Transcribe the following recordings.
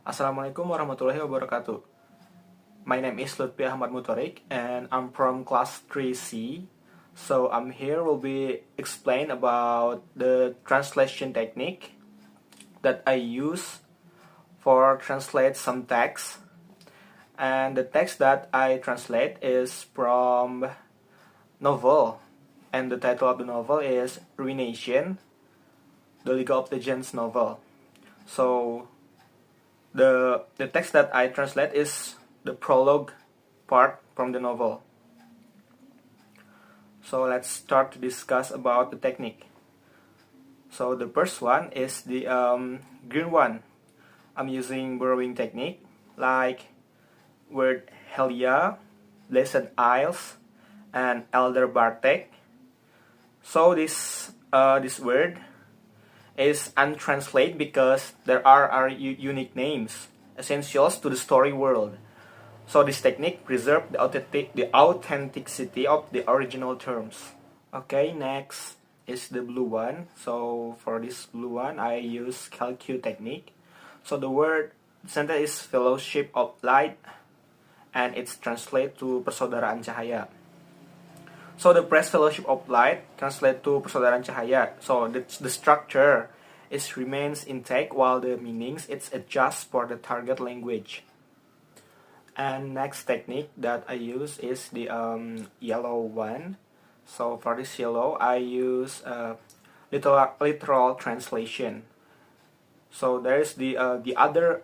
Assalamualaikum warahmatullahi wabarakatuh. My name is Lutfi Ahmad Mutorik and I'm from class 3C. So I'm here will be explain about the translation technique that I use for translate some text. And the text that I translate is from novel. And the title of the novel is Ruination, the League of Legends novel. So the text that I translate is the prologue part from the novel. So let's start to discuss about the technique. So the first one is the green one. I'm using borrowing technique like word Helia, Blessed Isles, and Elder Bartek. So this word is untranslated because there are unique names, essentials to the story world. So this technique preserves the authenticity of the original terms. Okay, next is the blue one. So for this blue one, I use calcu technique. So the word sentence is fellowship of light, and it's translated to persaudaraan cahaya. So the press fellowship of light translate to persaudaraan cahaya. So the structure is remains intact while the meanings it's adjust for the target language. And next technique that I use is the yellow one. So for this yellow, I use literal translation. So there is the other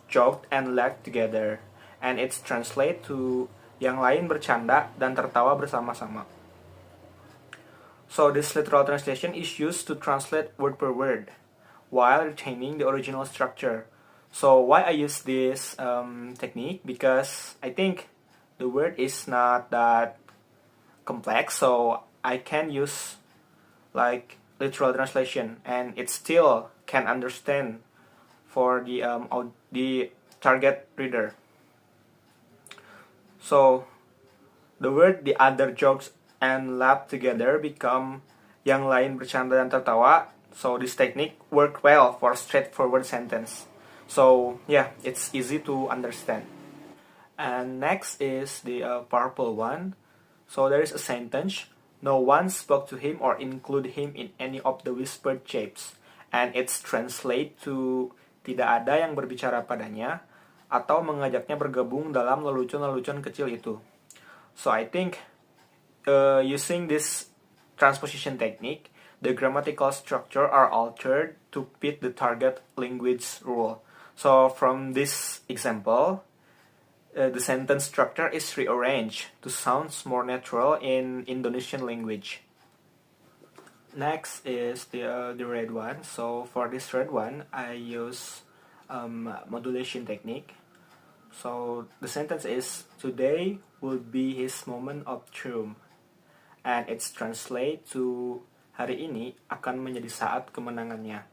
joked and laughed together, and it's translate to yang lain bercanda dan tertawa bersama-sama. So this literal translation is used to translate word per word while retaining the original structure. So why I use this technique? Because I think the word is not that complex, so I can use like literal translation, and it still can understand for the target reader. So the word the other jokes and laugh together become yang lain bercanda dan tertawa. So this technique worked well for straightforward sentence. So yeah, it's easy to understand. And next is the purple one. So there is a sentence. No one spoke to him or include him in any of the whispered shapes. And it's translate to tidak ada yang berbicara padanya atau mengajaknya bergabung dalam lelucon-lelucon kecil itu. So I think using this transposition technique, the grammatical structure are altered to fit the target language rule. So from this example, the sentence structure is rearranged to sound more natural in Indonesian language. Next is the red one. So for this red one, I use modulation technique. So the sentence is, today will be his moment of triumph. And it's translate to, hari ini akan menjadi saat kemenangannya.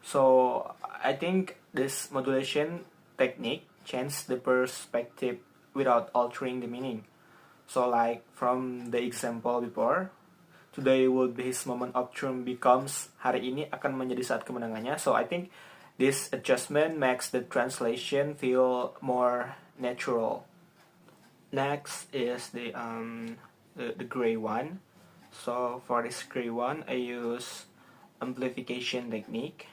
So I think this modulation technique changes the perspective without altering the meaning. So like from the example before, today will be his moment of triumph becomes, hari ini akan menjadi saat kemenangannya. So I think this adjustment makes the translation feel more natural. Next is the gray one. So for this gray one, I use amplification technique.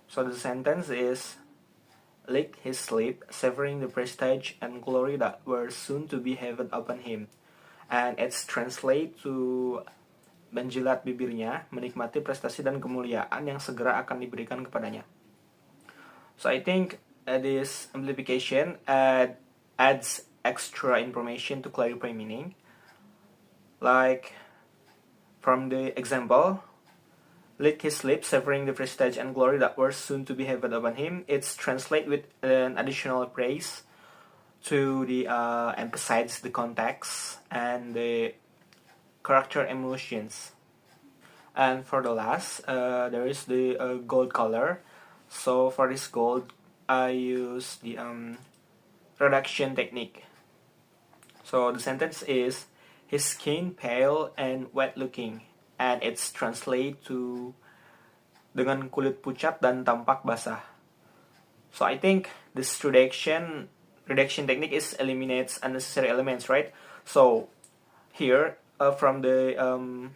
So the sentence is, licked his sleep, savoring the prestige and glory that were soon to be heaped upon him. And it's translate to menjilat bibirnya, menikmati prestasi dan kemuliaan yang segera akan diberikan kepadanya. So I think this amplification adds extra information to clarify meaning. Like from the example, lick his lips, savoring the prestige and glory that were soon to be heaped upon him. It's translate with an additional praise to the emphasize the context and the character emotions. And for the last, there is the gold color. So for this gold, I use the reduction technique. So the sentence is, his skin pale and wet looking, and it's translate to dengan kulit pucat dan tampak basah. So I think this reduction technique is eliminates unnecessary elements, right? So here from the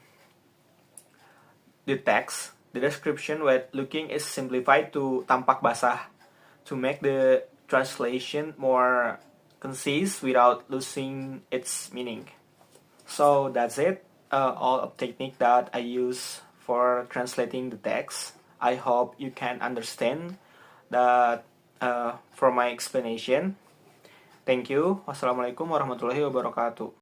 text, the description when looking is simplified to tampak basah to make the translation more concise without losing its meaning. So that's it. All of technique that I use for translating the text. I hope you can understand that from my explanation. Thank you. Wassalamualaikum warahmatullahi wabarakatuh.